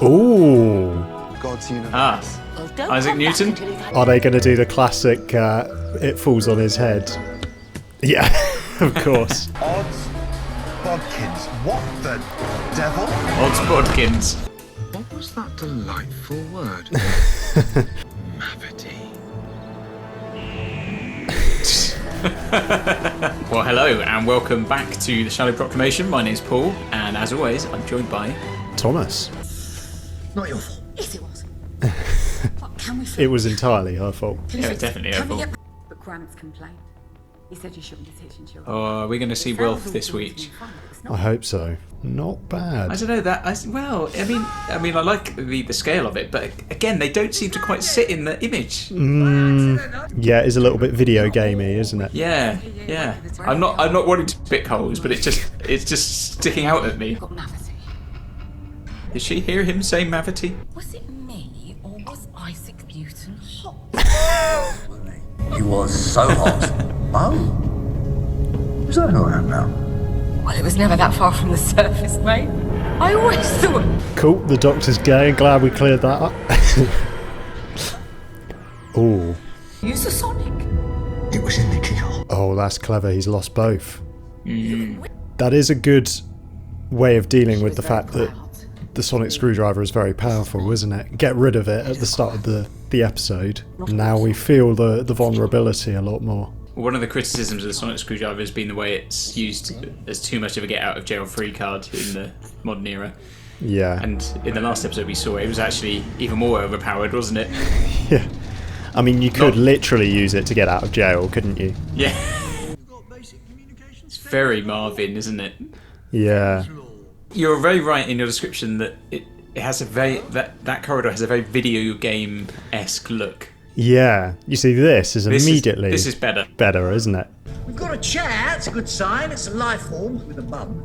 Ooh. God's universe. Isaac Newton? Are they going to do the classic it falls on his head? Yeah, of course. Odds bodkins. What the devil? Odds Bodkins. What was that delightful word? Mavity. Well, hello and welcome back to the Shallow Proclamation. My name's Paul, and as always, I'm joined by Thomas. Not your fault. Yes, it was. What can we It was entirely her fault. Yeah, definitely her fault. But Grant's complained. He said you shouldn't be teaching children. Oh, are we going to see Wilf this week? I hope so. Not bad. I don't know that. I mean, I like the scale of it, but again, they don't seem to quite sit in the image. Yeah, it's a little bit video gamey, isn't it? Yeah. I'm not wanting to pick holes, but it's just sticking out at me. Got Mavity. Did she hear him say Mavity? Was it me or was Isaac Newton hot? He was so hot. Oh? Is that who I am now? Well, it was never that far from the surface, mate. I always thought. Cool, the Doctor's gay. Glad we cleared that up. Ooh. Use the Sonic. It was in the keyhole. Oh, that's clever. He's lost both. That is a good way of dealing with the fact that the sonic screwdriver is very powerful, isn't it? Get rid of it at the start of the episode. Now we feel the vulnerability a lot more. One of the criticisms of the sonic screwdriver has been the way it's used as too much of a get out of jail free card in the modern era. Yeah. And in the last episode we saw it was actually even more overpowered, wasn't it? Yeah. I mean, you could literally use it to get out of jail, couldn't you? Yeah. It's very Marvin, isn't it? Yeah. You're very right in your description that it has a very that corridor has a very video game-esque look. Yeah. You see, this is immediately this is better. Better, isn't it? We've got a chair, it's a good sign, it's a life form with a bum.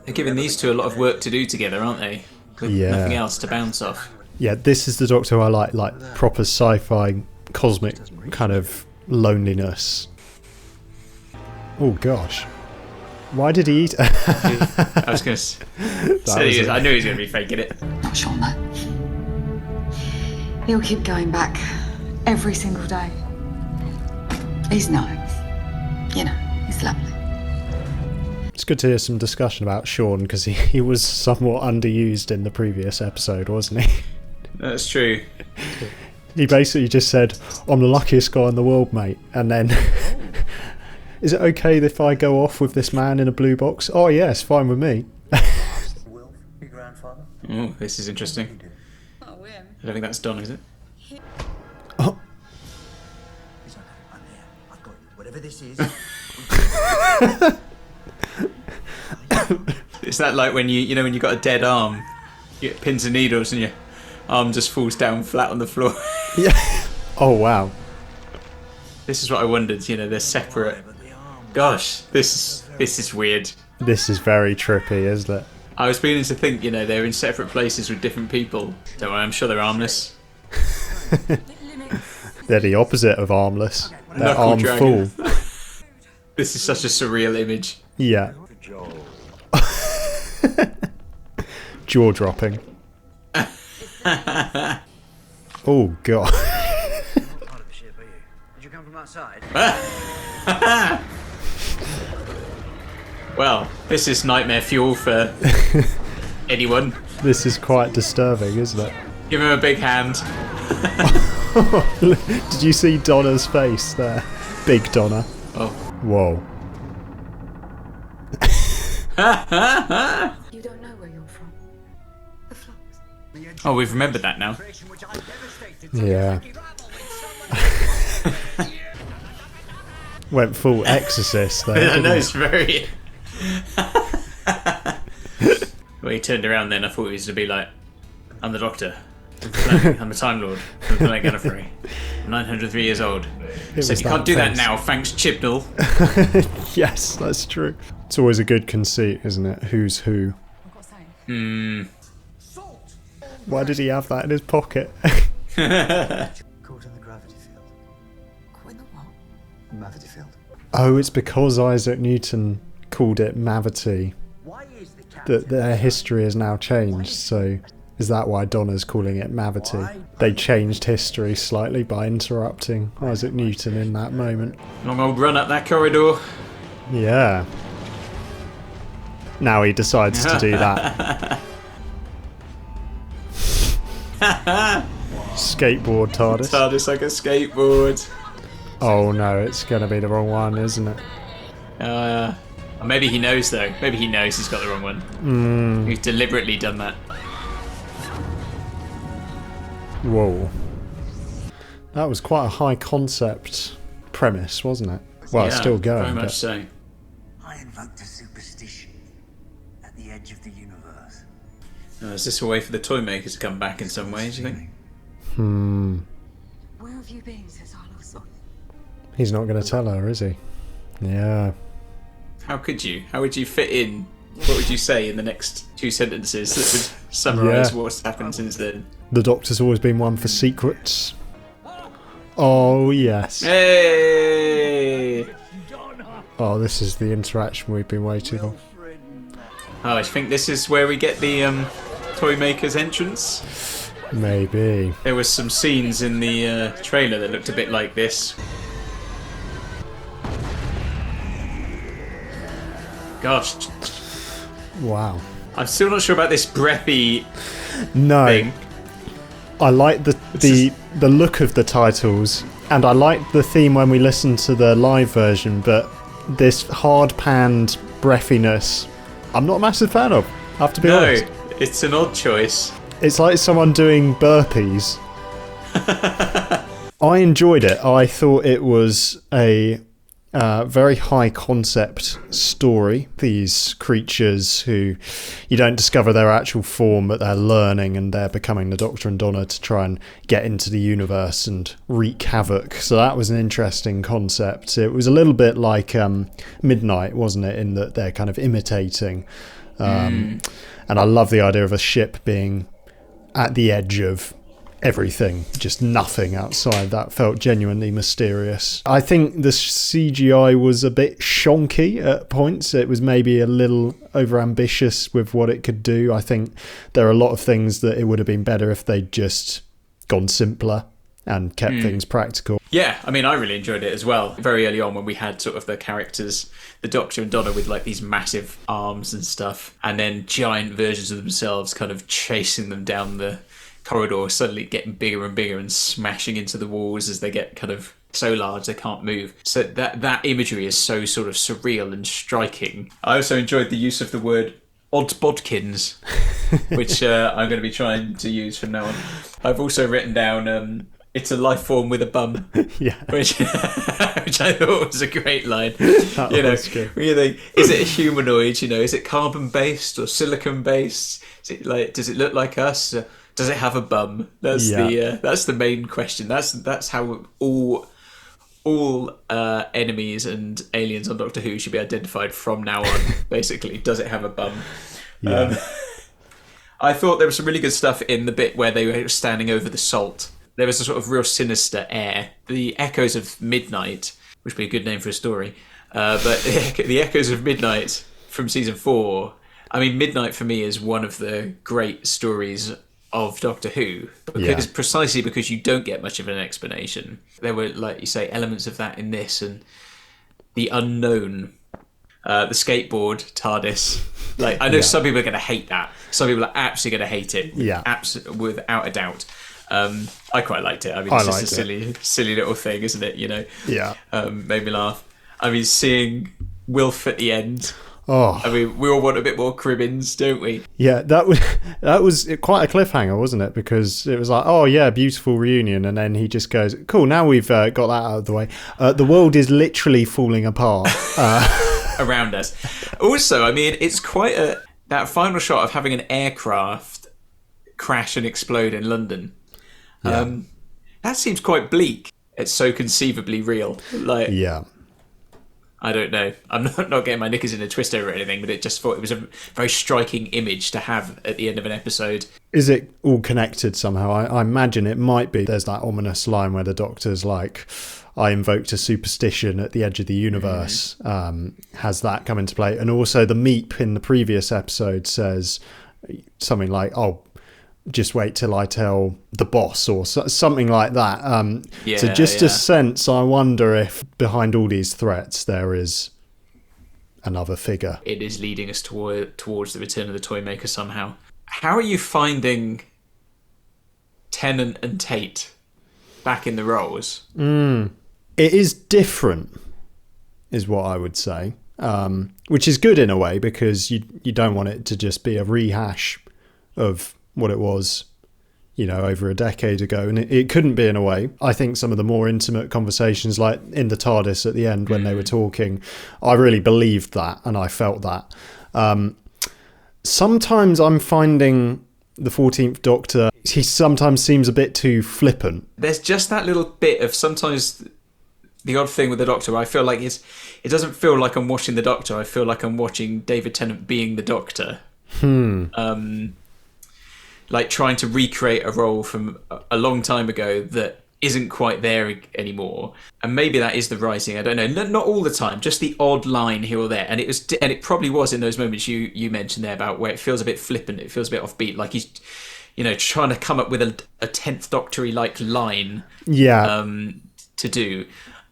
They're giving these two a lot of work to do together, aren't they? With nothing else to bounce off. Yeah, this is the Doctor I like proper sci-fi, cosmic kind of loneliness. Oh gosh. Why did he eat? I was going to say, I knew he was going to be faking it. Not sure, no. He'll keep going back every single day. He's nice. You know, he's lovely. It's good to hear some discussion about Sean, because he was somewhat underused in the previous episode, wasn't he? That's true. He basically just said, I'm the luckiest guy in the world, mate. And then, is it okay if I go off with this man in a blue box? Oh, yes, fine with me. Will, your grandfather? Oh, this is interesting. Oh, Wim. I don't think that's Donna, is it? Oh. It's okay, I'm here. I've got you. Whatever this is. It's that like when you know when you've got a dead arm, you get pins and needles and your arm just falls down flat on the floor. Yeah. Oh, wow. This is what I wondered, they're separate. Gosh, this is weird. This is very trippy, isn't it? I was beginning to think, they're in separate places with different people. Don't worry, I'm sure they're armless. They're the opposite of armless. They're Knuckle arm dragon. full. This is such a surreal image. Yeah. Jaw dropping. Oh god. Did you come from outside? Well, this is nightmare fuel for anyone. This is quite disturbing, isn't it? Give him a big hand. Did you see Donna's face there? Big Donna. Oh. Whoa. You don't know where you're from. The flux. Oh, we've remembered that now. Yeah. Went full exorcist there. I know, didn't it's very... When he turned around then, I thought he was to be like, I'm the Doctor. I'm the Time Lord from the planet Gallifrey. I'm 903 years old. So you can't do that now, thanks, Chibnall. Yes, that's true. It's always a good conceit, isn't it? Who's who. Why did he have that in his pocket? Caught in the gravity field. Caught in the what? Mavity field. Oh, it's because Isaac Newton called it Mavity, that their history has now changed, so is that why Donna's calling it Mavity? They changed history slightly by interrupting Isaac Newton in that moment. Long old run up that corridor. Yeah. Now he decides to do that. Skateboard TARDIS. TARDIS like a skateboard. Oh no, it's going to be the wrong one, isn't it? Maybe he knows though. Maybe he knows he's got the wrong one. He's deliberately done that. Whoa. That was quite a high concept premise, wasn't it? Well, it's still going. Very much so. I invoked a superstition at the edge of the universe. Is this a way for the toy maker to come back in some way, do you think? Where have you been since I last saw you? He's not going to tell her, is he? Yeah. How could you? How would you fit in? What would you say in the next 2 sentences that would summarise what's happened since then? The Doctor's always been one for secrets. Oh, yes. Hey! Oh, this is the interaction we've been waiting on. Oh, I think this is where we get the toy maker's entrance. Maybe. There was some scenes in the trailer that looked a bit like this. Gosh. Wow. I'm still not sure about this breathy No. thing. I like the look of the titles, and I like the theme when we listen to the live version, but this hard-panned breathiness, I'm not a massive fan of, I have to be honest. No, it's an odd choice. It's like someone doing burpees. I enjoyed it. I thought it was a very high concept story. These creatures who you don't discover their actual form, but they're learning and they're becoming the Doctor and Donna to try and get into the universe and wreak havoc. So that was an interesting concept. It was a little bit like Midnight, wasn't it, in that they're kind of imitating. And I love the idea of a ship being at the edge of everything, just nothing outside. That felt genuinely mysterious. I think the CGI was a bit shonky at points. It was maybe a little overambitious with what it could do. I think there are a lot of things that it would have been better if they'd just gone simpler and kept things practical. Yeah, I mean, I really enjoyed it as well. Very early on when we had sort of the characters, the Doctor and Donna with like these massive arms and stuff, and then giant versions of themselves kind of chasing them down the corridor, suddenly getting bigger and bigger and smashing into the walls as they get kind of so large they can't move. So that imagery is so sort of surreal and striking. I also enjoyed the use of the word oddbodkins, which I'm going to be trying to use from now on. I've also written down it's a life form with a bum. Yeah. Which I thought was a great line. That You know, was good. when you think, is it a humanoid? You know, is it carbon based or silicon based? Is it like, does it look like us? Does it have a bum? That's the main question. That's how all enemies and aliens on Doctor Who should be identified from now on. Basically, does it have a bum? Yeah. I thought there was some really good stuff in the bit where they were standing over the salt. There was a sort of real sinister air. The Echoes of Midnight, which would be a good name for a story, but the Echoes of Midnight from season 4. I mean, Midnight for me is one of the great stories of Doctor Who, precisely because you don't get much of an explanation. There were, like you say, elements of that in this, and the unknown, the skateboard TARDIS. Like, I know some people are going to hate that. Some people are absolutely going to hate it. Yeah, without a doubt. I quite liked it. I mean, it's just a silly little thing, isn't it? You know. Yeah. Made me laugh. I mean, seeing Wilf at the end. Oh. I mean, we all want a bit more Cribbins, don't we? Yeah, that was quite a cliffhanger, wasn't it? Because it was like, oh yeah, beautiful reunion, and then he just goes, cool, now we've got that out of the way. The world is literally falling apart around us. Also, I mean, it's quite that final shot of having an aircraft crash and explode in London. Yeah. That seems quite bleak. It's so conceivably real. Like, yeah. I don't know. I'm not getting my knickers in a twist over anything, but it just thought it was a very striking image to have at the end of an episode. Is it all connected somehow? I imagine it might be. There's that ominous line where the Doctor's like, I invoked a superstition at the edge of the universe, has that come into play. And also the Meep in the previous episode says something like, oh, just wait till I tell the boss, or something like that. So just a sense, I wonder if behind all these threats there is another figure. It is leading us towards the return of the Toymaker somehow. How are you finding Tennant and Tate back in the roles? It is different, is what I would say, which is good in a way, because you don't want it to just be a rehash of what it was, over a decade ago. And it couldn't be in a way. I think some of the more intimate conversations, like in the Tardis at the end when they were talking, I really believed that and I felt that. Sometimes I'm finding the 14th Doctor, he sometimes seems a bit too flippant. There's just that little bit of sometimes the odd thing with the Doctor where I feel like it doesn't feel like I'm watching the Doctor. I feel like I'm watching David Tennant being the Doctor. Like trying to recreate a role from a long time ago that isn't quite there anymore. And maybe that is the writing. I don't know. Not all the time, just the odd line here or there. And it probably was in those moments you mentioned there about where it feels a bit flippant. It feels a bit offbeat. Like he's, trying to come up with a 10th Doctor-y like line. Yeah. To do.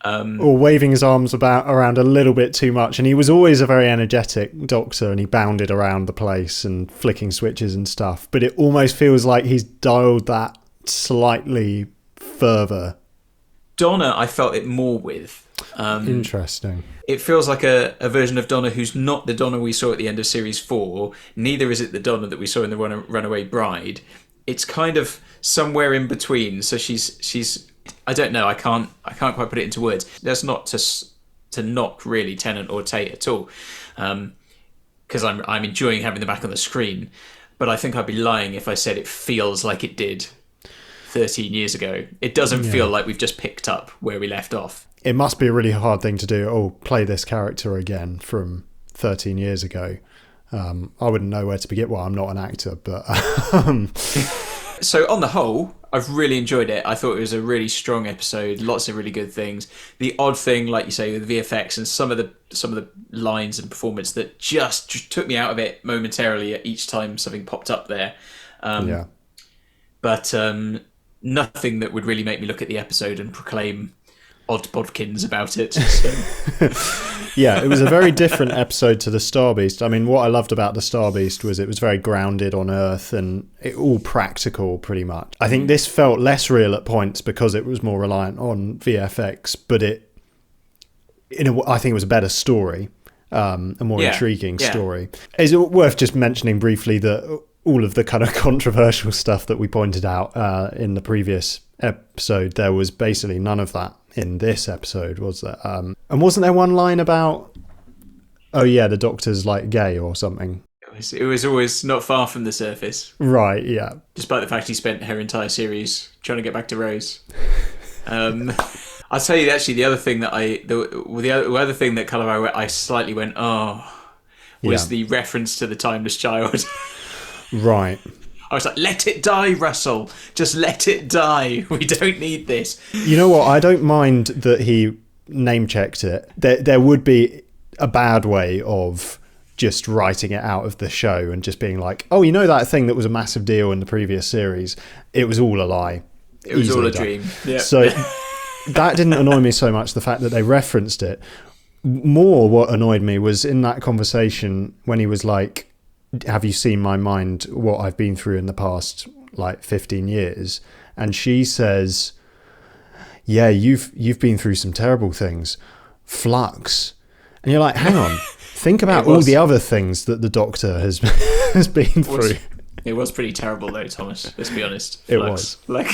Or waving his arms around a little bit too much. And he was always a very energetic Doctor, and he bounded around the place and flicking switches and stuff. But it almost feels like he's dialed that slightly further. Donna, I felt it more with. Interesting. It feels like a version of Donna who's not the Donna we saw at the end of Series 4. Neither is it the Donna that we saw in the Runaway Bride. It's kind of somewhere in between. So she's I don't know. I can't quite put it into words. That's not to knock really Tennant or Tate at all, because I'm enjoying having them back on the screen. But I think I'd be lying if I said it feels like it did 13 years ago. It doesn't feel like we've just picked up where we left off. It must be a really hard thing to do. Oh, play this character again from 13 years ago. I wouldn't know where to begin. Well, I'm not an actor, but So on the whole, I've really enjoyed it. I thought it was a really strong episode. Lots of really good things. The odd thing, like you say, with VFX and some of the lines and performance that just took me out of it momentarily at each time something popped up there. But nothing that would really make me look at the episode and proclaim odd bodkins about it. So. Yeah, it was a very different episode to the Star Beast. I mean, what I loved about the Star Beast was it was very grounded on Earth and all practical, pretty much. I think this felt less real at points because it was more reliant on VFX, but I think it was a better story, a more intriguing story. Is it worth just mentioning briefly that all of the kind of controversial stuff that we pointed out in the previous episode, there was basically none of that in this episode, was there? And wasn't there one line about, the Doctor's like gay or something? It was always not far from the surface. Right, yeah. Despite the fact he spent her entire series trying to get back to Rose. I'll tell you actually the other thing that the other thing that kind of I slightly went, was the reference to the Timeless Child. Right. I was like, let it die, Russell. Just let it die. We don't need this. You know what? I don't mind that he name-checked it. There would be a bad way of just writing it out of the show and just being like, oh, you know that thing that was a massive deal in the previous series? It was all a lie. It was all a dream. Yep. So that didn't annoy me so much, the fact that they referenced it. More what annoyed me was in that conversation when he was like, have you seen my mind, what I've been through in the past like 15 years? And she says, yeah, you've been through some terrible things, flux. And you're like, hang on, think about all the other things that the Doctor has been through. It was pretty terrible though, Thomas, let's be honest. Flux. It was like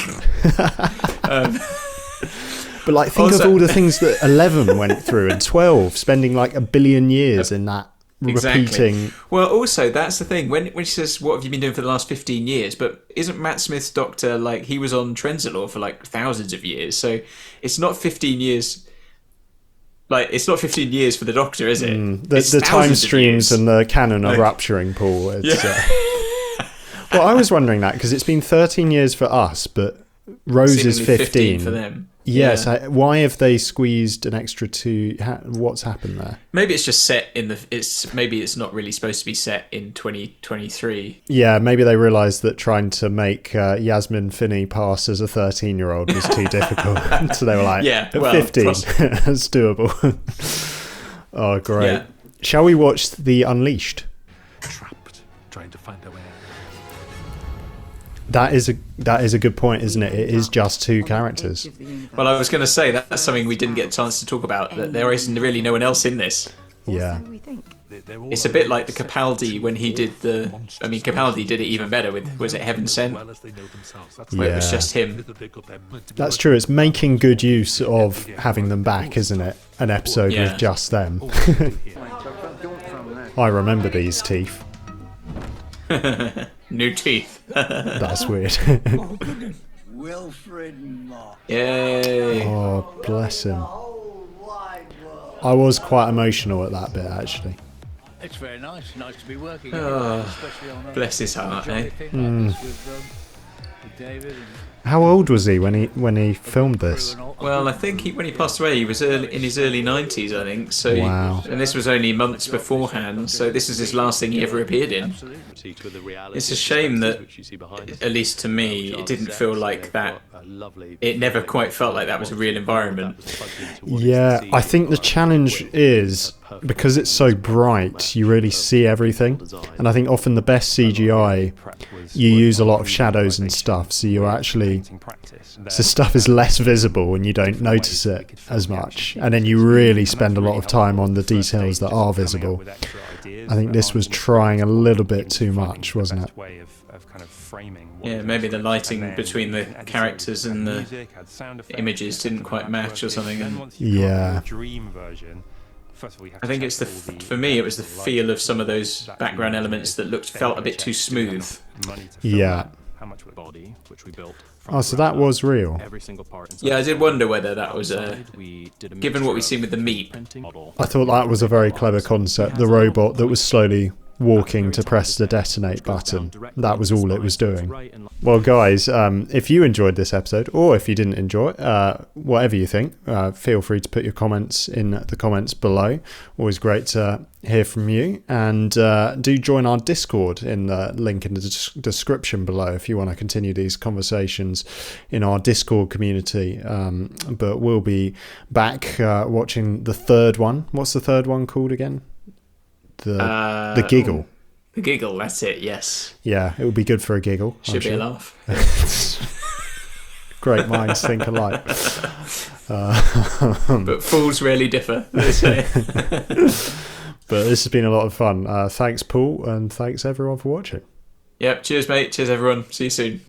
but like think of all the things that 11 went through and 12, spending like 1 billion years in that. Repeating. Well, also that's the thing when she says, "What have you been doing for the last 15 years?" But isn't Matt Smith's Doctor like he was on Trenzalore for like thousands of years? So it's not 15 years. Like it's not 15 years for the Doctor, is it? The time streams and the Canon are rupturing, Paul. Well, I was wondering that because it's been 13 years for us, but Rose is 15 for them. Yes. Why have they squeezed an extra 2? What's happened there? Maybe it's just set in maybe it's not really supposed to be set in 2023. Yeah, maybe they realised that trying to make Yasmin Finney pass as a 13-year-old was too difficult. So they were like, 15, that's doable. Oh, great. Yeah. Shall we watch The Unleashed? Trapped, trying to find a way out. That is a good point, isn't it? It is just 2 characters. Well, I was going to say that's something we didn't get a chance to talk about, that there isn't really no one else in this. Yeah. It's a bit like the Capaldi when he did Capaldi did it even better with, was it Heaven Sent? Where it was just him. That's true. It's making good use of having them back, isn't it? An episode with just them. I remember these teeth. New teeth. That's weird. Wilfred Mock. Yay. Oh, bless him. I was quite emotional at that bit, actually. It's very nice to be working. Bless his heart, eh? How old was he when he filmed this? Well, I think when he passed away, he was in his early 90s, I think. So, wow. And this was only months beforehand, so this is his last thing he ever appeared in. It's a shame that, at least to me, it didn't feel like that. It never quite felt like that was a real environment. Yeah, I think the challenge is, because it's so bright, you really see everything. And I think often the best CGI, you use a lot of shadows and stuff, so you're actually... So stuff is less visible and you don't notice it as much. And then you really spend a lot of time on the details that are visible. I think this was trying a little bit too much, wasn't it? Yeah, maybe the lighting between the characters and the images didn't quite match or something. Yeah. I think it's for me it was the feel of some of those background elements that felt a bit too smooth. Yeah. Oh, so that was real. Yeah, I did wonder whether that was given what we've seen with the meat. I thought that was a very clever concept. The robot that was slowly walking to press the detonate button. That was all it was doing. Well, guys, if you enjoyed this episode, or if you didn't enjoy it, whatever you think, feel free to put your comments in the comments below. Always great to hear from you. And do join our Discord in the link in the description below if you want to continue these conversations in our Discord community. But we'll be back watching the third one. What's the third one called again? The giggle. The giggle, that's it, yes. Yeah, it would be good for a giggle. Should be a laugh. Great minds think alike. But fools rarely differ, they say. But this has been a lot of fun. Thanks, Paul, and thanks everyone for watching. Yep, cheers, mate. Cheers, everyone. See you soon.